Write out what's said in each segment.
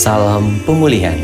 Salam pemulihan.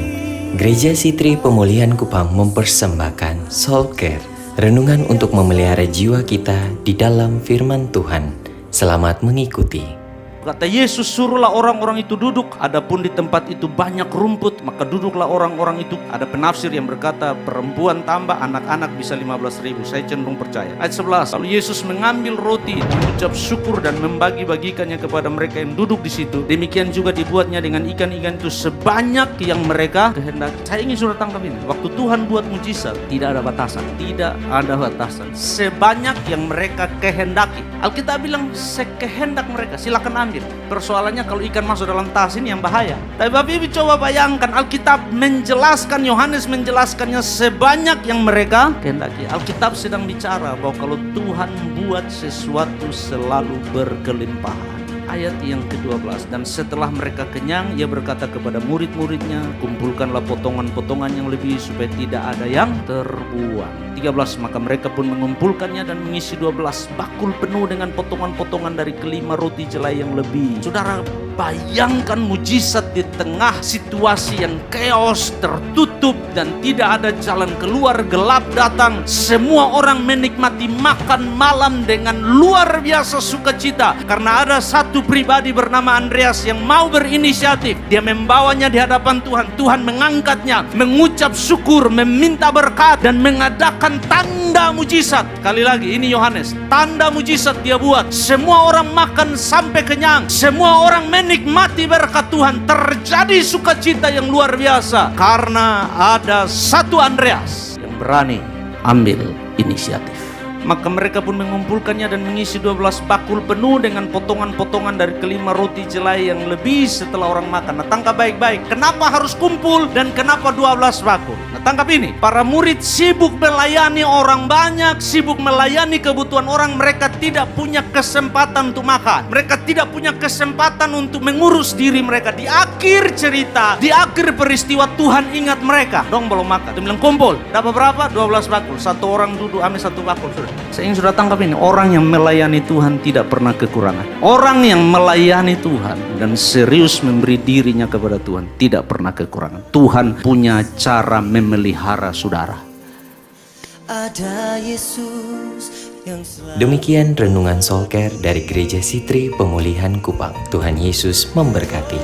Gereja Sitri Pemulihan Kupang mempersembahkan Soul Care, renungan untuk memelihara jiwa kita di dalam firman Tuhan. Selamat mengikuti. Kata Yesus, suruhlah orang-orang itu duduk. Adapun di tempat itu banyak rumput, maka duduklah orang-orang itu. Ada penafsir yang berkata perempuan tambah, anak-anak bisa 15.000. Saya cenderung percaya. Ayat 11. Lalu Yesus mengambil roti, mengucap syukur dan membagi-bagikannya kepada mereka yang duduk di situ. Demikian juga dibuatnya dengan ikan-ikan itu sebanyak yang mereka kehendaki. Saya ingin saudara tangkap ini. Waktu Tuhan buat mujizat, tidak ada batasan. Tidak ada batasan. Sebanyak yang mereka kehendaki. Alkitab bilang sekehendak mereka. Silakan ambil. Persoalannya kalau ikan masuk dalam tas ini yang bahaya. Tapi Bapak Ibu coba bayangkan, Alkitab menjelaskan, Yohanes menjelaskannya sebanyak yang mereka kehendaki. Alkitab sedang bicara bahwa kalau Tuhan buat sesuatu selalu berkelimpahan. Ayat yang ke-12, dan setelah mereka kenyang, ia berkata kepada murid-muridnya, kumpulkanlah potongan-potongan yang lebih supaya tidak ada yang terbuang. 13, maka mereka pun mengumpulkannya dan mengisi 12 bakul penuh dengan potongan-potongan dari kelima roti jelai yang lebih. Saudara, bayangkan mujizat di tengah situasi yang chaos, tertutup dan tidak ada jalan keluar, gelap datang. Semua orang menikmati makan malam dengan luar biasa sukacita karena ada satu pribadi bernama Andreas yang mau berinisiatif. Dia membawanya di hadapan Tuhan. Tuhan mengangkatnya, mengucap syukur, meminta berkat dan mengadakan tanda mujizat. Kali lagi, ini Yohanes, tanda mujizat dia buat. Semua orang makan sampai kenyang, semua orang menikmati berkat Tuhan. Terjadi sukacita yang luar biasa karena ada satu Andreas yang berani ambil inisiatif. Maka mereka pun mengumpulkannya dan mengisi 12 bakul penuh dengan potongan-potongan dari kelima roti jelai yang lebih setelah orang makan. Nah, tangkap baik-baik, kenapa harus kumpul dan kenapa 12 bakul? Nah, tangkap ini, para murid sibuk melayani orang banyak, sibuk melayani kebutuhan orang. Mereka tidak punya kesempatan untuk makan. Mereka tidak punya kesempatan untuk mengurus diri mereka. Di akhir cerita, di akhir peristiwa, Tuhan ingat mereka. Dong belum makan, dia bilang kumpul. Dapat berapa? 12 bakul. Satu orang duduk ambil satu bakul. Saya ingin sudah tangkap ini, orang yang melayani Tuhan tidak pernah kekurangan. Orang yang melayani Tuhan dan serius memberi dirinya kepada Tuhan tidak pernah kekurangan. Tuhan punya cara memelihara saudara. Ada Yesus yang Demikian renungan Soul Care dari Gereja Sitri Pemulihan Kupang. Tuhan Yesus memberkati.